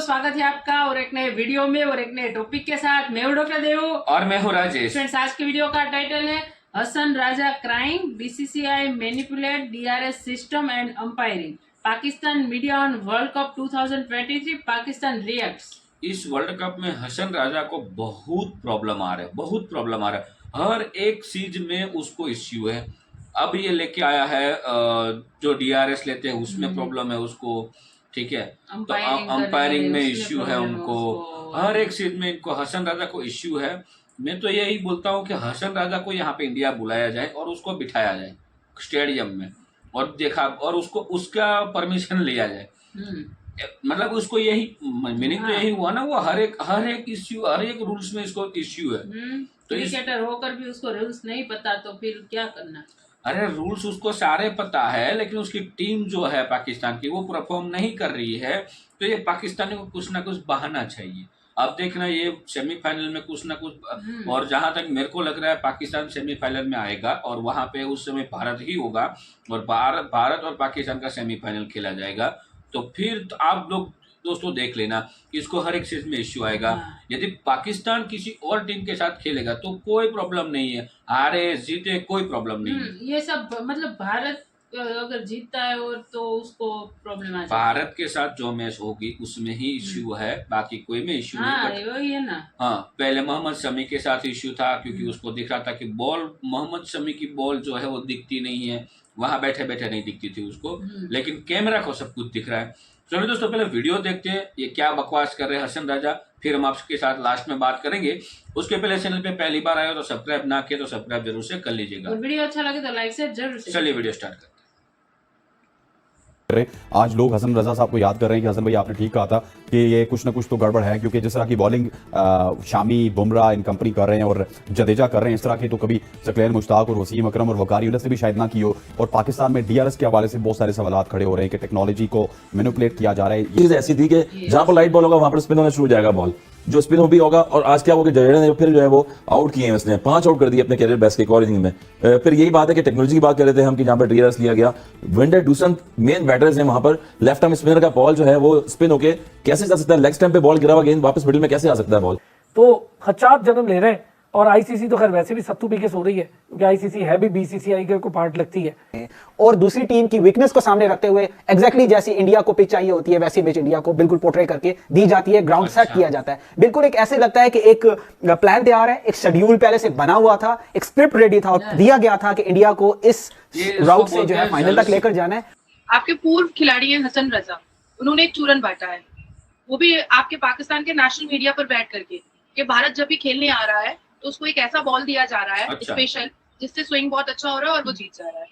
स्वागत है आपका और एक नए वीडियो में और एक नए टॉपिक के साथ। मैं हूं डॉक्टर देव और मैं हूं राजेश। फ्रेंड्स, आज की वीडियो का टाइटल है Hasan Raza crying, BCCI manipulate DRS system and umpiring, Pakistan media on world cup 2023, Pakistan reacts. इस वर्ल्ड कप में हसन राजा को बहुत प्रॉब्लम आ रहा है। हर एक चीज में उसको इश्यू है। अब ये लेके आया है जो डीआरएस लेते हैं उसमें प्रॉब्लम है उसको, ठीक है। तो अंपायरिंग में इश्यू है उनको, हर एक चीज में इनको हसन राजा को इश्यू है। मैं तो यही बोलता हूँ कि हसन राजा को यहाँ पे इंडिया बुलाया जाए और उसको बिठाया जाए स्टेडियम में और देखा और उसको उसका परमिशन लिया जाए। मतलब उसको यही मीनिंग तो यही हुआ ना, वो हर एक इश्यू, हर एक रूल्स में इसको इश्यू है। तो क्रिकेटर होकर भी उसको रूल्स नहीं पता तो फिर क्या करना। अरे रूल्स उसको सारे पता है, लेकिन उसकी टीम जो है पाकिस्तान की वो परफॉर्म नहीं कर रही है। तो ये पाकिस्तानी को कुछ ना कुछ बहाना चाहिए। अब देखना ये सेमीफाइनल में कुछ ना कुछ, और जहां तक मेरे को लग रहा है पाकिस्तान सेमीफाइनल में आएगा और वहां पे उस समय भारत ही होगा और भारत और पाकिस्तान का सेमीफाइनल खेला जाएगा। तो फिर तो आप लोग दोस्तों देख लेना कि इसको हर एक चीज में इश्यू आएगा। यदि पाकिस्तान किसी और टीम के साथ खेलेगा तो कोई प्रॉब्लम नहीं है, हारे जीते कोई प्रॉब्लम नहीं है। ये सब मतलब भारत अगर जीतता है और तो उसको प्रॉब्लम आ जाती है। भारत के साथ जो मैच होगी उसमें ही इश्यू है, बाकी कोई में इश्यू नहीं। वही है ना। हाँ, पहले मोहम्मद शमी के साथ इश्यू था क्योंकि उसको दिख रहा था कि बॉल, मोहम्मद शमी की बॉल जो है वो दिखती नहीं है, वहां बैठे बैठे नहीं दिखती थी उसको, लेकिन कैमरा को सब कुछ दिख रहा है। चलो दोस्तों, पहले वीडियो देखते हैं ये क्या बकवास कर रहे हैं हसन राजा, फिर हम आपके साथ लास्ट में बात करेंगे। उसके पहले चैनल पे पहली बार आए हो तो सब्सक्राइब ना किए तो सब्सक्राइब जरूर से कर लीजिएगा और वीडियो अच्छा लगे तो लाइक से जरूर से। चलिए वीडियो स्टार्ट करते हैं। आज लोग हसन रजा साहब को याद कर रहे हैं कि हसन भाई आपने ठीक कहा था कि ये कुछ ना कुछ तो गड़बड़ है, क्योंकि जिस तरह की बॉलिंग शामी, बुमराह इन कंपनी कर रहे हैं और जडेजा कर रहे हैं, इस तरह की तो कभी सकलैन मुश्ताक और वसीम अकरम और वकार यूनिस से भी शायद ना की हो। और पाकिस्तान में डीआरएस के हवाले से बहुत सारे सवाल खड़े हो रहे हैं कि टेक्नोलॉजी को मैनिपुलेट किया जा रहा है। ये चीज ऐसी थी कि जहां पर लाइट बॉल होगा वहां पर स्पिन होना शुरू हो जाएगा, बॉल जो स्पिन भी होगा। और आज क्या होगा, जडेजा ने फिर जो है वो आउट किए हैं, उसने 5 आउट कर दिए अपने कैरियर बेस्ट के एक और इनिंग में। फिर यही बात है कि टेक्नोलॉजी की बात कर रहे थे हम कि जहां पर डीआरएस लिया गया, विंडर डूसन मेन बैटर्स हैं वहां पर, लेफ्ट आर्म स्पिनर का बॉल जो है वो स्पिन होके कैसे जा सकता है, लेग स्टंप पे बॉल गिरा हुआ गेंद वापस मिडिल में कैसे आ सकता है बॉल। तो खदशात जन्म ले रहे हैं और आईसीसी तो खैर वैसे भी सत्तू पी के सो रही है, क्योंकि आईसीसी है भी बीसीसीआई के को पार्ट लगती है। और दूसरी टीम की वीकनेस को सामने रखते हुए एग्जैक्टली जैसी इंडिया को पिच चाहिए होती है वैसी पिच इंडिया को बिल्कुल पोर्ट्रे करके दी जाती है, ग्राउंड सेट किया जाता है। बिल्कुल एक ऐसे लगता है कि एक प्लान तैयार है, एक शेड्यूल पहले से बना हुआ था, एक स्क्रिप्ट रेडी था और दिया गया था कि इंडिया को इस राउट से जो है फाइनल तक लेकर जाना है। आपके पूर्व खिलाड़ी हैं हसन रजा, उन्होंने एक चूरन बांटा है, वो भी आपके पाकिस्तान के नेशनल मीडिया पर बैठ करके कि भारत जब भी खेलने आ रहा है तो उसको एक ऐसा बॉल दिया जा रहा है स्पेशल जिससे स्विंग बहुत अच्छा हो रहा है और वो जीत जा रहा है।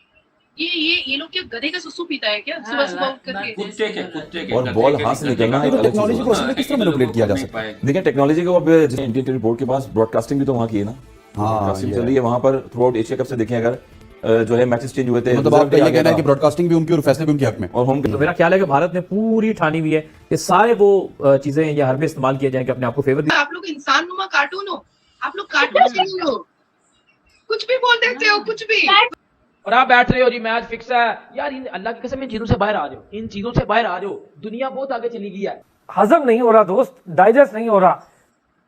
ये लोग क्या गधे का सुसु पीता है क्या सुबह सुबह उठ करके? कुत्ते के और बॉल हाथ से निकलना एक अलग टेक्नोलॉजी को उसमें किस तरह मैनिपुलेट किया जा सकता है। देखिए टेक्नोलॉजी को अब इंडियन क्रिकेट बोर्ड के पास ब्रॉडकास्टिंग भी तो वहां की है ना, ब्रॉडकास्टिंग चल रही है वहां पर थ्रू आउट एशिया कप से। देखें अगर जो है मैचेस चेंज हुए थे, मतलब आपका ये कहना है कि ब्रॉडकास्टिंग भी उनकी और फैसले भी उनके हक में। और होम तो मेरा ख्याल है कि भारत ने पूरी ठानी हुई है कि सारे वो चीजें या हरबे इस्तेमाल किए जाएंगे अपने आप को फेवर। आप लोग इंसान नुमा कार्टून हो, आप लोग कार्टून नहीं हो, कुछ भी बोल देते हो, कुछ भी। और आप बैठ रहे हो जी मैच फिक्स है यार, इन अल्लाह की कसम इन चीजों से बाहर आ जाओ, इन चीजों से बाहर आ जाओ, दुनिया बहुत आगे चली गई है। हजम नहीं हो रहा दोस्त, डाइजेस्ट नहीं हो रहा।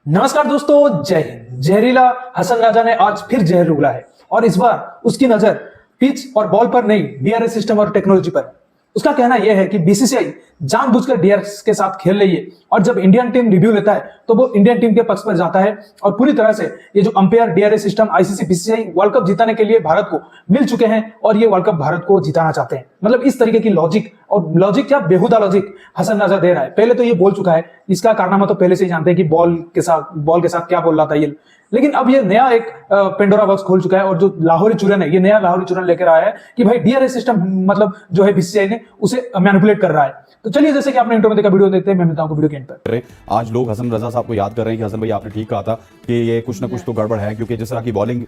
नमस्कार दोस्तों, जय हिंद। जहरीला हसन राजा ने आज फिर जहर उगला है और इस बार उसकी नजर पिच और बॉल पर नहीं, डीआरएस सिस्टम और टेक्नोलॉजी पर। उसका कहना यह है कि बीसीसीआई जानबूझकर डीआरएस के साथ खेल रही है और जब इंडियन टीम रिव्यू लेता है तो वो इंडियन टीम के पक्ष पर जाता है और पूरी तरह से ये जो umpire, DRS system, ICC, BCCI world cup जिताने के लिए भारत को मिल चुके हैं और ये वर्ल्ड कप भारत को जिताना चाहते हैं। मतलब इस तरीके की लॉजिक, और लॉजिक क्या बेहुदा लॉजिक हसन राजा दे रहा है। पहले तो ये बोल चुका है, इसका कारनामा तो पहले से ही जानते हैं कि बॉल के साथ क्या बोल रहा था ये, लेकिन अब ये नया एक पेंडोरा बॉक्स खोल चुका है और जो लाहौरी चूरन है, ये नया लाहौरी चूरन लेकर आया है कि भाई डीआरएस सिस्टम मतलब जो है बीसीसीआई ने उसे मैनिपुलेट कर रहा है। तो चलिए, जैसे कि आपने इंट्रो में देखा, वीडियो देखते हैं, मैं मिलता हूं वीडियो के एंड पर। आज लोग हसन रजा साहब को याद कर रहे हैं कि हसन भाई आपने ठीक कहा था कि ये कुछ ना कुछ तो गड़बड़ है, क्योंकि जिस तरह की बॉलिंग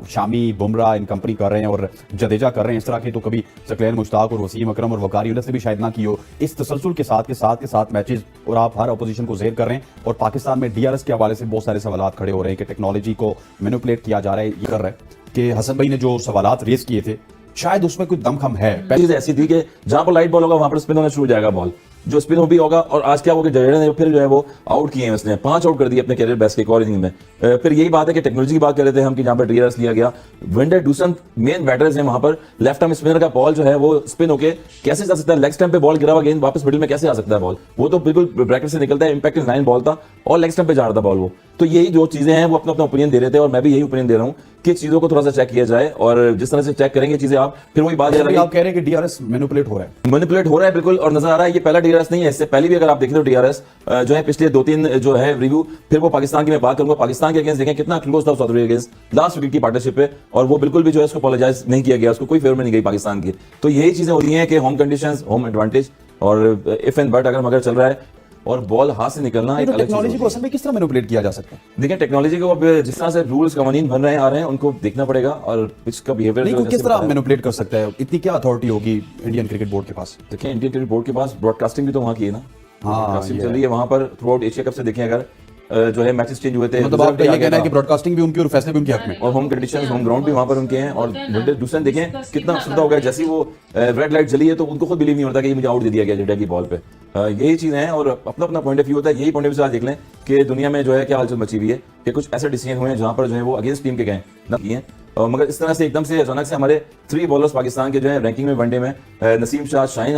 शामी, बुमराह इन कंपनी कर रहे हैं और जडेजा कर रहे हैं, इस तरह की तो कभी सकलैन मुश्ताक और वसीम अकरम और वकार यूनिस से भी शायद ना की हो। इस तसलसल के साथ मैचेस और आप हर अपोजिशन को जेर कर रहे हैं और पाकिस्तान में डीआरएस के हवाले से बहुत सारे सवाल खड़े हो रहे हैं कि टेक्नोलॉजी को मैनिपुलेट किया जा रहा है। ये कर रहा है कि हसन भाई ने जो सवाल रेज किए थे शायद उसमें कोई दमखम है। पहली चीज ऐसी थी कि जहां पर लाइट बॉल होगा वहां पर स्पिन होना शुरू हो जाएगा बॉल जो स्पिन भी होगा। और आज क्या होगा, जडेजा ने फिर जो है वो आउट किए हैं, उसने 5 आउट कर दिए अपने कैरियर बेस्ट के एक और इनिंग में। फिर यही बात है कि टेक्नोलॉजी की बात कर रहे थे हम कि जहां पर डीआरएस लिया गया, विंडर डूसन मेन बैटर्स हैं वहां पर। लेफ्ट आर्म स्पिनर का बॉल जो है वो स्पिन होके कैसे जा सकता है, लेग स्टंप पे बॉल गिरा हुआ गेंद वापस मिडिल में कैसे आ सकता है बॉल, वो तो बिल्कुल ब्रैकेट से निकलता है। इंपैक्ट लाइन बॉल था और लेग स्टंप पे जा रहा था बॉल वो। तो यही जो चीजें हैं वो अपना अपना ओपिनियन दे रहे थे और मैं भी यही ओपिनियन दे रहा हूँ कि चीजों को थोड़ा सा चेक किया जाए। और जिस तरह से चेक करेंगे चीजें आप, फिर वही बात आप कह रहे हैं कि डीआरएस मैनिपुलेट हो रहा है। मैनिपुलेट हो रहा है बिल्कुल, और नजर आ रहा है ये पहला डीआरएस नहीं है। इससे पहले भी अगर आप देखें तो डीआरएस जो है पिछले 2-3 जो है रिव्यू, फिर वो पाकिस्तान की मैं बात करूंगा, पाकिस्तान के अगेंस्ट देखें कितना क्लोज था साउथ अफ्रीका के अगेंस्ट लास्ट विकेट की पार्टनरशिप पे, और वो बिल्कुल भी जो है उसको अपोलोजाइज नहीं किया गया, उसको कोई फेवर में नहीं गई पाकिस्तान की। तो यही चीजें होती हैं कि होम कंडीशंस, होम एडवांटेज, और इफ एंड बट अगर चल रहा है और बॉल हाथ से निकलना एक अलग टेक्नोलॉजी को असल में किस तरह मैनिपुलेट किया जा सकता है? देखिए टेक्नोलॉजी को अब जिस तरह से रूल्स कवानीन बन रहे हैं आ रहे हैं उनको देखना पड़ेगा, और पिच का बिहेवियर नहीं, किस तरह मैनिपुलेट कर सकता है? इतनी क्या अथॉरिटी होगी इंडियन क्रिकेट बोर्ड के पास? देखिए इंडियन क्रिकेट बोर्ड के पास ब्रॉडकास्टिंग भी तो वहाँ की है ना, हाँ, ब्रॉडकास्टिंग चल रही है वहाँ पर थ्रू आउट एशिया कप से। देखें अगर जो है मैचेस चेंज हुए थे, मतलब आप ये कहना है कि ब्रॉडकास्टिंग भी उनकी और फैसले भी उनके हक में, और होम कंडीशंस, होम ग्राउंड भी वहां पर उनके हैं। और विंडर डूसन देखें कितना सुविधा हो गया, जैसे ही वो रेड लाइट जली है तो उनको खुद बिलीव नहीं होता कि ये मुझे आउट दे दिया गया जडेजा की बॉल पे। यही चीज है, और अपना अपना पॉइंट ऑफ व्यू होता है। यही पॉइंट ऑफ व्यू से आज देख लें कि दुनिया में जो है क्या हलचल मची हुई है, कि कुछ ऐसे डिसीजन हुए हैं जहां पर जो है वो अगेंस्ट टीम के गए ना किए, मगर इस तरह से एकदम से अचानक से हमारे 3 बॉलर्स पाकिस्तान के जो है रैंकिंग में वनडे में नसीम शाह, शाहीन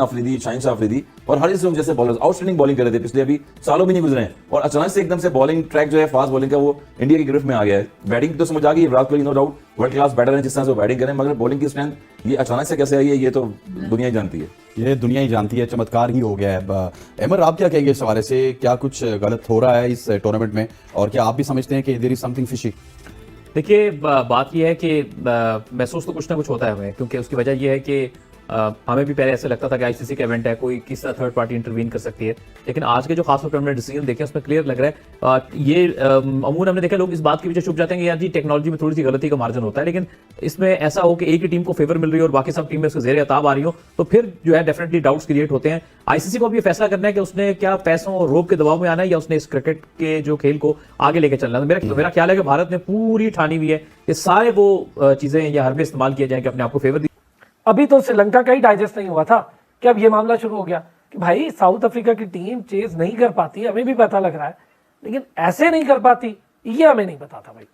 शाह अफरीदी और हारिस रऊफ जैसे बॉलर्स आउटस्टैंडिंग बॉलिंग कर रहे थे, पिछले अभी सालों भी नहीं गुजरे हैं, और अचानक से एकदम से बॉलिंग ट्रैक जो है फास्ट बॉलिंग का वो इंडिया की गिरफ्त में आ गया है। बैटिंग तो समझ आ गई, Virat Kohli no doubt world class batter है जिस तरह से वो बैटिंग करें, मगर बॉलिंग की स्ट्रेंथ ये अचानक से कैसे आई है ये तो दुनिया ही जानती है। ये दुनिया ही जानती है, चमत्कार ही हो गया है। अमर, आप क्या कहेंगे इस हवाले से? क्या कुछ गलत हो रहा है इस टूर्नामेंट में, और क्या आप भी समझते हैं कि देयर इज समथिंग फिशी? देखिए बात यह है कि महसूस तो कुछ ना कुछ होता है हमें, क्योंकि उसकी वजह यह है कि हमें भी पहले ऐसा लगता था कि आईसीसी का इवेंट है, कोई किस तरह थर्ड पार्टी इंटरवीन कर सकती है, लेकिन आज के जो खास तौर पर हमने डिसीजन देखे उसमें क्लियर लग रहा है। ये अमूमन हमने देखा लोग इस बात के पीछे छुप जाते हैं कि यार जी टेक्नोलॉजी में थोड़ी सी गलती का मार्जिन होता है, लेकिन इसमें ऐसा हो कि एक ही टीम को फेवर मिल रही हो और बाकी सब टीम में उसके ज़ेर अताब आ रही हो, तो फिर जो है डेफिनेटली डाउट्स क्रिएट होते हैं। आईसीसी को भी फैसला करना है कि उसने क्या पैसों और रोब के दबाव में आना है या उसने इस क्रिकेट के जो खेल को आगे लेके चलना है। मेरा ख्याल है कि भारत ने पूरी ठानी हुई है कि सारे वो चीजें या हरबे इस्तेमाल किए जाएंगे अपने आप को फेवर। अभी तो श्रीलंका का ही डाइजेस्ट नहीं हुआ था कि अब ये मामला शुरू हो गया कि भाई साउथ अफ्रीका की टीम चेज नहीं कर पाती, हमें भी पता लग रहा है, लेकिन ऐसे नहीं कर पाती ये हमें नहीं पता था। भाई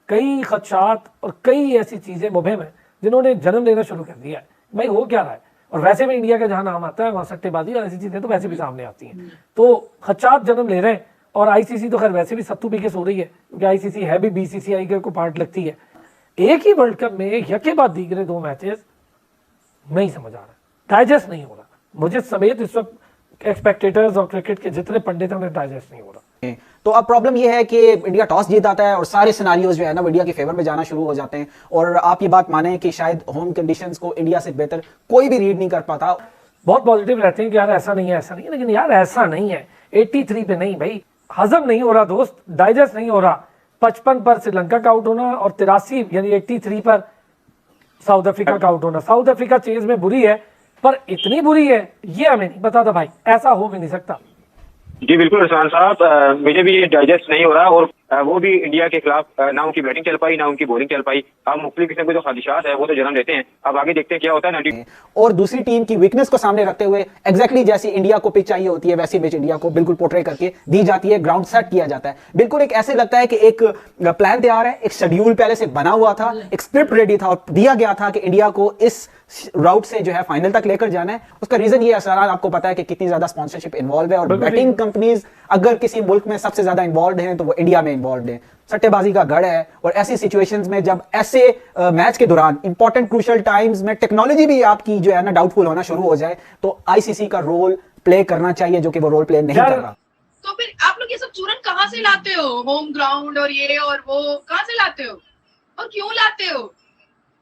कई खदशात और कई ऐसी चीजें मुबहम है जिन्होंने जन्म लेना शुरू कर दिया है। भाई हो क्या रहा है, और वैसे भी इंडिया का जहां नाम आता है वहां सट्टेबाजी और ऐसी चीजें तो वैसे भी सामने आती हैं, तो खदशात जन्म ले रहे हैं। और आईसीसी तो खैर वैसे भी सत्तू पी के सो रही है, क्योंकि आईसीसी है भी बीसीसीआई को पार्ट लगती है। एक ही वर्ल्ड कप में यके बाद दीगरे 2 मैचेस नहीं समझ आ रहा, डाइजेस्ट नहीं हो रहा। मुझे समेत इस वक्त एक्सपेक्टेटर्स और क्रिकेट के जितने पंडित हैं उन्हें डाइजेस्ट नहीं हो रहा। तो अब प्रॉब्लम यह है कि इंडिया टॉस जीत आता है और सारे सिनारियोज जो है ना वो इंडिया के फेवर में जाना शुरू हो जाते हैं, और आप ये बात माने कि शायद होम कंडीशंस को इंडिया से बेहतर कोई भी रीड नहीं कर पाता। बहुत पॉजिटिव रहते हैं कि यार ऐसा नहीं है, ऐसा नहीं है, लेकिन यार ऐसा नहीं है। 83 पे नहीं भाई, हजम नहीं हो रहा दोस्त, डाइजेस्ट नहीं हो रहा। 55 पर श्रीलंका का आउट होना और 83 यानी 83 पर साउथ अफ्रीका का आउट होना। साउथ अफ्रीका चेज में बुरी है, पर इतनी बुरी है ये हमें नहीं पता था भाई, ऐसा हो भी नहीं सकता। जी बिल्कुल इरफान साहब, मुझे भी ये डाइजेस्ट नहीं हो रहा, और वो भी इंडिया के खिलाफ ना उनकी बैटिंग चल पाई ना उनकी बॉलिंग चल पाई। अब मुख्तलिफ किस्म के जो ख्वाहिशात है वो तो जन्म लेते हैं। अब आगे देखते हैं क्या होता है। और दूसरी टीम की वीकनेस को सामने रखते हुए एग्जैक्टली जैसी इंडिया को पिच चाहिए होती है वैसी पिच इंडिया को बिल्कुल पोर्ट्रे करके दी जाती है, ग्राउंड सेट किया जाता है। बिल्कुल एक ऐसे लगता है कि एक प्लान तैयार है, एक शेड्यूल पहले से बना हुआ था, एक स्क्रिप्ट रेडी था और दिया गया था कि इंडिया को इस राउट से जो है फाइनल तक लेकर जाना है। उसका रीजन ये असरार आपको पता है कि कितनी ज्यादा स्पॉन्सरशिप इन्वॉल्व है, और बैटिंग कंपनीज अगर किसी मुल्क में सबसे ज्यादा इन्वॉल्व हैं तो वो इंडिया में इन्वॉल्व है। सट्टेबाजी का गढ़ है, और ऐसी सिचुएशंस में जब ऐसे मैच के दौरान इंपॉर्टेंट क्रूशियल टाइम्स में टेक्नोलॉजी भी आपकी जो है ना डाउटफुल होना शुरू हो जाए, तो आईसीसी का रोल प्ले करना चाहिए, जो कि वो रोल प्ले नहीं कर रहा। तो फिर आप लोग ये सब चूरन कहाँ से लाते हो? होम ग्राउंड और ये और वो कहाँ से लाते हो और क्यों लाते हो?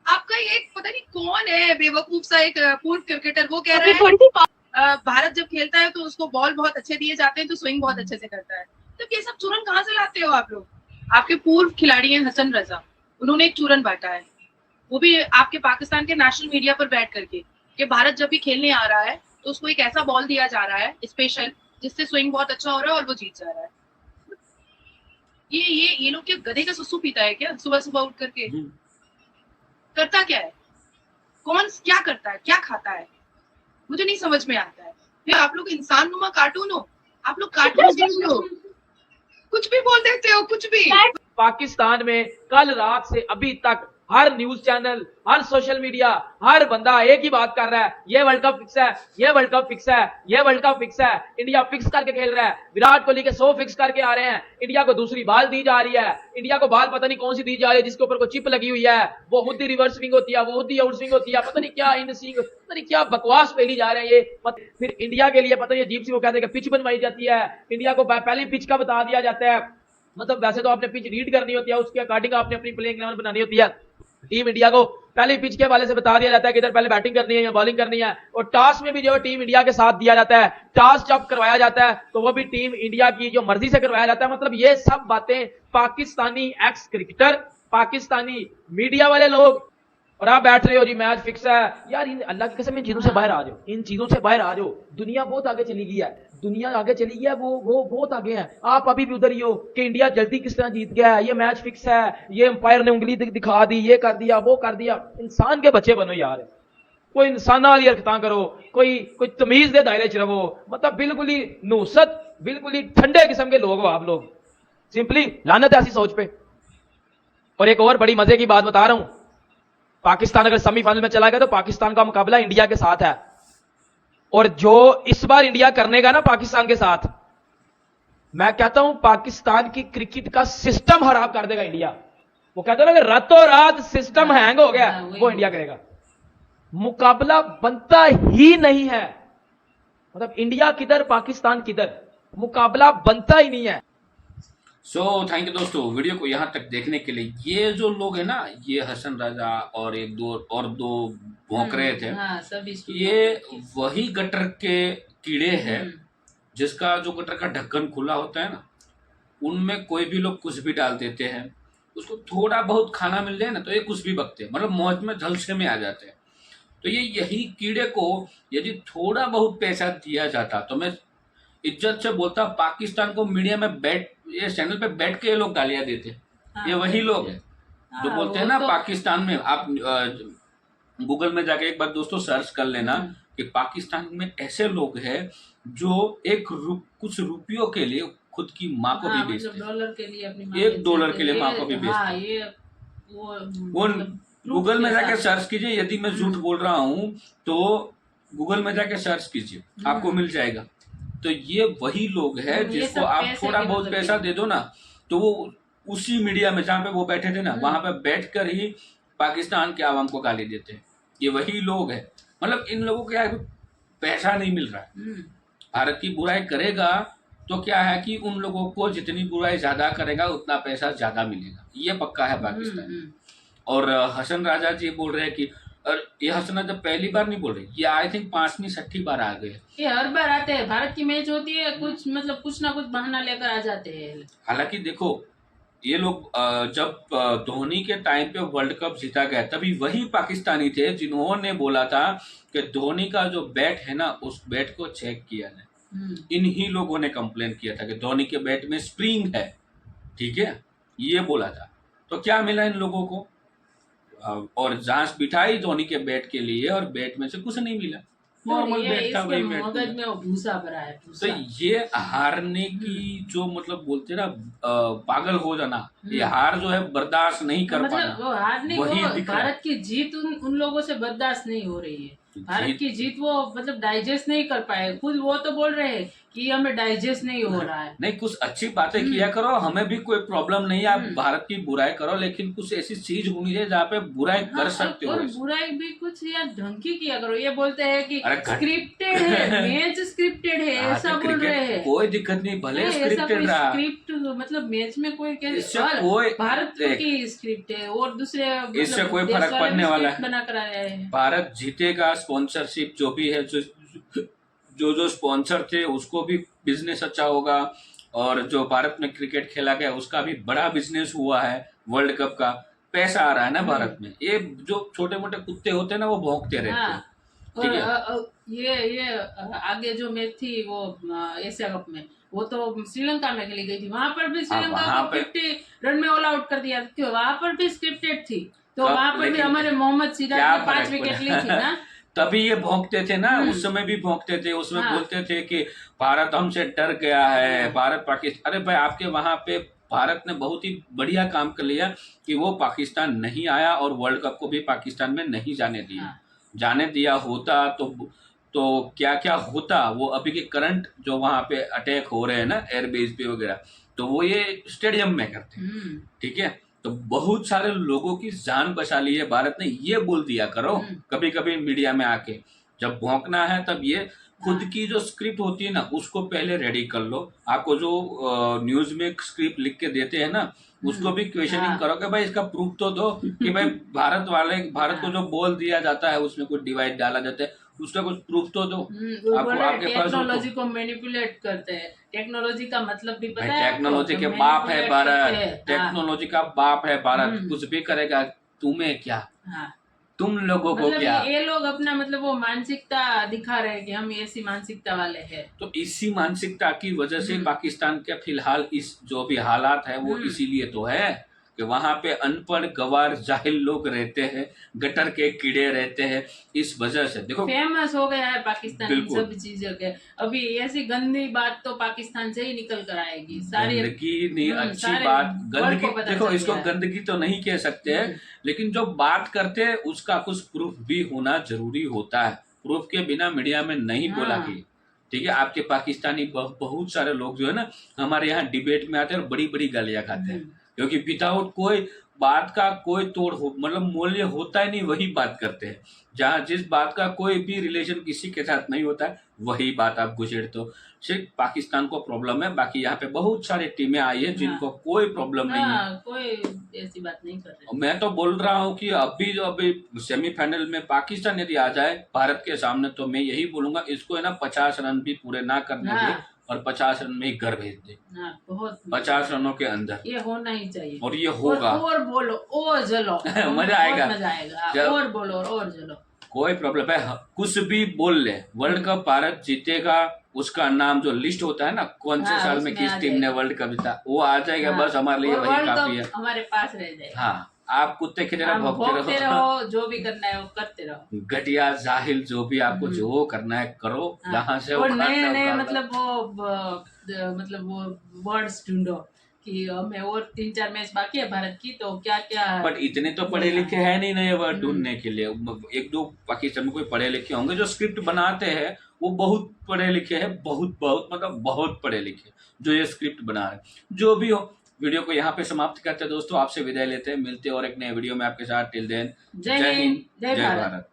आपका एक पता नहीं कौन है बेवकूफ सा एक पूर्व क्रिकेटर, वो कह रहा है भारत जब खेलता है तो उसको बॉल बहुत अच्छे दिए जाते हैं तो स्विंग बहुत अच्छे से करता है। तो ये सब चूरन कहाँ से लाते हो आप लोग? आपके पूर्व खिलाड़ी हैं हसन रजा, उन्होंने एक चूरन बांटा है, वो भी आपके पाकिस्तान के नेशनल मीडिया पर बैठ करके, कि भारत जब भी खेलने आ रहा है तो उसको एक ऐसा बॉल दिया जा रहा है स्पेशल जिससे स्विंग बहुत अच्छा हो रहा है और वो जीत जा रहा है। ये लोग क्या गधे का सुसु पीता है क्या सुबह सुबह उठ करके? करता क्या है? कौन क्या करता है, क्या खाता है? मुझे नहीं समझ में आता है। फिर आप लोग इंसान नुमा कार्टून हो, आप लोग कार्टून हो, कुछ भी बोल देते हो, कुछ भी। पाकिस्तान में कल रात से अभी तक हर न्यूज चैनल, हर सोशल मीडिया, हर बंदा एक ही बात कर रहा है, ये वर्ल्ड कप फिक्स है, ये वर्ल्ड कप फिक्स है, ये वर्ल्ड कप फिक्स है। इंडिया फिक्स करके खेल रहा है, विराट कोहली के 100 फिक्स करके आ रहे हैं। इंडिया को दूसरी बाल दी जा रही है, इंडिया को बाल पता नहीं कौन सी दी जा रही है जिसके ऊपर कोई चिप लगी हुई है, वो खुद ही रिवर्स स्विंग होती है, वो खुद ही आउट स्विंग होती है, पता नहीं क्या इन स्विंग, पता नहीं क्या बकवास फैली जा रहे हैं ये। फिर इंडिया के लिए पता नहीं अजीब सी वो कहते हैं कि पिच बनवाई जाती है, इंडिया को पहले पिच का बता दिया जाता है। मतलब वैसे तो आपने पिच रीड करनी होती है, उसके अकॉर्डिंग आपने अपनी प्लेइंग 11 बनानी होती है। टीम इंडिया को पहले पिच के हवाले से बता दिया जाता है कि इधर पहले बैटिंग करनी है या बॉलिंग करनी है, और टॉस में भी जो टीम इंडिया के साथ दिया जाता है, टॉस जब करवाया जाता है तो वो भी टीम इंडिया की जो मर्जी से करवाया जाता है। मतलब ये सब बातें Pakistani x cricketer, Pakistani media वाले लोग, और आप बैठ रहे हो जी मैच फिक्स है। यार इन अल्लाह की कसम इन चीजों से बाहर आ जाओ, इन चीजों से बाहर आ जाओ। दुनिया बहुत आगे चली गई है, दुनिया आगे चली गई है, वो बहुत आगे है। आप अभी भी उधर ही हो कि इंडिया जल्दी किस तरह जीत गया है, ये मैच फिक्स है, ये अंपायर ने उंगली दिखा दी, ये कर दिया, वो कर दिया। इंसान के बच्चे बनो यार, कोई इंसान वाली हरकतां करो, कोई तमीज दे दायरे च रहो। मतलब बिल्कुल ही नूसत, बिल्कुल ही ठंडे किस्म के लोग हो आप लोग, सिंपली लानत है ऐसी सोच पे। और एक और बड़ी मजे की बात बता रहा हूं, पाकिस्तान अगर सेमीफाइनल में चला गया तो पाकिस्तान का मुकाबला इंडिया के साथ है, और जो इस बार इंडिया करने का ना पाकिस्तान के साथ, मैं कहता हूं पाकिस्तान की क्रिकेट का सिस्टम खराब कर देगा इंडिया। वो कहते हैं ना कि रातों रात सिस्टम हैंग हो गया, वो इंडिया करेगा। मुकाबला बनता ही नहीं है, मतलब इंडिया किधर पाकिस्तान किधर, मुकाबला बनता ही नहीं है। सो थैंक यू दोस्तों, वीडियो को यहाँ तक देखने के लिए। ये जो लोग हैं ना, ये हसन राजा और एक दो भौंक रहे थे, हाँ, सभी ये वही गटर के कीड़े हैं जिसका जो गटर का ढक्कन खुला होता है ना, उनमें कोई भी लोग कुछ भी डाल देते हैं, उसको थोड़ा बहुत खाना मिल जाए ना तो ये कुछ भी बकते हैं, मतलब मौज में झलसे में आ जाते हैं। तो ये यही कीड़े को यदि थोड़ा बहुत पैसा दिया जाता तो मैं इज्जत से बोलता, पाकिस्तान को मीडिया में ये चैनल पे बैठ के ये लोग गालियां देते। हाँ, ये वही लोग हैं जो बोलते हैं ना पाकिस्तान में। आप गूगल में जाके एक बार दोस्तों सर्च कर लेना कि पाकिस्तान में ऐसे लोग हैं जो कुछ रुपयों के लिए खुद की माँ को भी बेचते हैं, $1 के लिए अपनी $1 के लिए माँ को भी बेचते हैं। वो गूगल में जाके सर्च कीजिए, यदि मैं झूठ बोल रहा हूँ तो गूगल में जाके सर्च कीजिए, आपको मिल जाएगा। तो ये वही लोग हैं जिसको आप थोड़ा बहुत पैसा दे दो ना तो वो उसी मीडिया में जहाँ पे वो बैठे थे ना, वहां पे बैठकर ही पाकिस्तान के आवाम को गाली देते हैं। ये वही लोग हैं, मतलब इन लोगों को क्या है, पैसा नहीं मिल रहा है। भारत की बुराई करेगा तो क्या है कि उन लोगों को जितनी बुराई ज्यादा करेगा उतना पैसा ज्यादा मिलेगा, ये पक्का है पाकिस्तान। और हसन राजा जी बोल रहे हैं कि, और ये हसन राजा पहली बार नहीं बोल रहे, ये आई थिंक 5वीं 6ठी बार आ गए। ये हर बार आते हैं, भारत की मैच होती है कुछ ना कुछ बहाना लेकर आ जाते हैं। हालांकि देखो ये लोग जब धोनी के टाइम पे वर्ल्ड कप जीता गया तभी वही पाकिस्तानी थे जिन्होंने बोला था कि धोनी का जो बैट है ना उस बैट को चेक किया जाए। इन्हीं लोगों ने कंप्लेन किया था कि धोनी के बैट में स्प्रिंग है, ठीक है, ये बोला था। तो क्या मिला इन लोगों को, और जांच बिठाई धोनी के बैट के लिए और बैट में से कुछ नहीं मिला, नॉर्मल बैट था, वही बैट। मगज में वो भूसा भरा है, तो ये हारने की जो मतलब बोलते ना पागल हो जाना, ये हार जो है बर्दाश्त नहीं कर पाना, मतलब वो हारने वही को भारत की जीत उन लोगों से बर्दाश्त नहीं हो रही है। भारत की जीत वो मतलब डाइजेस्ट नहीं कर पाए, खुद वो तो बोल रहे हैं कि हमें डाइजेस्ट नहीं हो रहा है। नहीं, कुछ अच्छी बातें किया करो, हमें भी कोई प्रॉब्लम नहीं है, आप भारत की बुराई करो, लेकिन कुछ ऐसी चीज होनी चाहिए जहाँ पे बुराई कर सकते हो। और बुराई भी कुछ यार ढंग की किया करो। ये बोलते हैं कि स्क्रिप्टेड है, मैच स्क्रिप्टेड है, ऐसा बोल रहे हैं। कोई दिक्कत नहीं, भले स्क्रिप्टेड रहा, स्क्रिप्ट मतलब मैच में कोई भारत की स्क्रिप्ट है और दूसरे इससे कोई फर्क पड़ने वाला है। बना कर आया है, भारत जीतेगा, स्पॉन्सरशिप जो भी है, जो स्पॉन्सर थे उसको भी बिजनेस अच्छा होगा, और जो भारत में क्रिकेट खेला गया उसका भी बड़ा बिजनेस हुआ है, वर्ल्ड कप का पैसा आ रहा है ना भारत में। ये जो छोटे मोटे कुत्ते होते हैं ना वो भौंकते रहते हैं। ठीक है, और ये आगे जो मैच थी वो एशिया कप में, वो तो श्रीलंका में खेली गई थी, वहां पर भी श्रीलंका को 50 रन में ऑल आउट कर दिया, क्यों वहां पर भी स्क्रिप्टेड थी। तो वहां पर भी हमारे मोहम्मद सिराज ने 5 विकेट ली थी ना, तभी ये भौंकते थे ना, उस समय भी भौंकते थे, उसमें हाँ। बोलते थे कि भारत हमसे डर गया है, भारत पाकिस्तान। अरे भाई, आपके वहां पे भारत ने बहुत ही बढ़िया काम कर लिया कि वो पाकिस्तान नहीं आया और वर्ल्ड कप को भी पाकिस्तान में नहीं जाने दिया। हाँ। जाने दिया होता तो क्या क्या होता, वो अभी के करंट जो वहां पे अटैक हो रहे हैं ना एयरबेस पे वगैरह, तो वो ये स्टेडियम में करते हैं। ठीक है, तो बहुत सारे लोगों की जान बचा ली है भारत ने। ये बोल दिया करो कभी कभी मीडिया में आके, जब भौंकना है तब ये खुद की जो स्क्रिप्ट होती है ना उसको पहले रेडी कर लो। आपको जो न्यूज में स्क्रिप्ट लिख के देते हैं ना, उसको भी क्वेश्चनिंग करो कि भाई इसका प्रूफ तो दो कि भाई भारत को जो बोल दिया जाता है उसमें कुछ डिवाइड डाला जाता है, उसका कुछ प्रूफ तो दो। आपके पास टेक्नोलॉजी को मैनिपुलेट करते हैं। टेक्नोलॉजी का मतलब भी पता है? टेक्नोलॉजी के आपको? बाप है manipulate भारत, करते हैं। टेक्नोलॉजी का बाप है भारत, कुछ भी करेगा। तुम्हें क्या, हाँ। तुम लोगों को मतलब क्या। ये लोग अपना मतलब वो मानसिकता दिखा रहे हैं कि हम ऐसी मानसिकता वाले हैं। तो इसी मानसिकता की वजह से पाकिस्तान के फिलहाल इस जो भी हालात है वो इसीलिए तो है कि वहां पे अनपढ़ गवार जाहिल लोग रहते हैं, गटर के कीड़े रहते हैं। इस वजह से देखो फेमस हो गया है पाकिस्तान इन बिल्कुल। सब चीजों के। अभी ऐसी गंदी बात तो पाकिस्तान से ही निकल कर आएगी सारी। गंदगी नहीं, अच्छी सारे बात। वर्ल्ड को गंदगी पता देखो, चल इसको गया है। गंदगी तो नहीं कह सकते हैं, लेकिन जो बात करते हैं उसका कुछ प्रूफ भी होना जरूरी होता है। प्रूफ के बिना मीडिया में नहीं बोला हाँ। कि ठीक है। आपके पाकिस्तानी बहुत सारे लोग जो है ना हमारे यहाँ डिबेट में आते हैं और बड़ी बड़ी गालियां खाते हैं, क्योंकि विदाउट कोई बात का कोई तोड़ हो मतलब मूल्य होता ही नहीं, वही बात करते हैं। जहां जिस बात का कोई भी रिलेशन किसी के साथ नहीं होता है वही बात आप गुछेड़ते हो। सिर्फ पाकिस्तान को प्रॉब्लम है, बाकी यहाँ पे बहुत सारी टीमें आई है जिनको कोई प्रॉब्लम नहीं है। कोई ऐसी बात नहीं कर रहे। मैं तो बोल रहा हूँ कि अभी सेमीफाइनल में पाकिस्तान यदि आ जाए भारत के सामने, तो मैं यही बोलूंगा इसको है ना 50 रन भी पूरे ना करने दे और 50 रन में ही घर भेज दे। बहुत 50 रनों के अंदर ये होना ही चाहिए। और ये होगा। और बोलो और जलो मजा आएगा। मजा आएगा। और बोलो और जलो। कोई प्रॉब्लम है, कुछ भी बोल ले, वर्ल्ड कप भारत जीतेगा। उसका नाम जो लिस्ट होता है ना कौन से साल में किस टीम ने वर्ल्ड कप जीता, वो आ जाएगा। बस हमारे लिए वही काफी है। हमारे पास रह जाएगा। हाँ, आप कुत्ते की तरह भौंकते रहो, जो भी करना है वो करते रहो। घटिया जाहिल जो भी आपको जो करना है करो। जहाँ से और नए मतलब वो वर्ड्स ढूंढो कि हमें और 3-4 मैच बाकी है भारत की, तो क्या क्या। बट इतने तो पढ़े लिखे हैं नहीं नए वर्ड ढूंढने के लिए। एक दो पाकिस्तान में कोई पढ़े लिखे होंगे जो स्क्रिप्ट बनाते हैं, वो बहुत पढ़े लिखे हैं, बहुत मतलब बहुत पढ़े लिखे जो ये स्क्रिप्ट बना रहे हैं। जो भी हो, वीडियो को यहाँ पे समाप्त करते हैं दोस्तों, आपसे विदाई लेते हैं। मिलते हैं और एक नए वीडियो में आपके साथ। टिल देन, जय हिंद, जय भारत।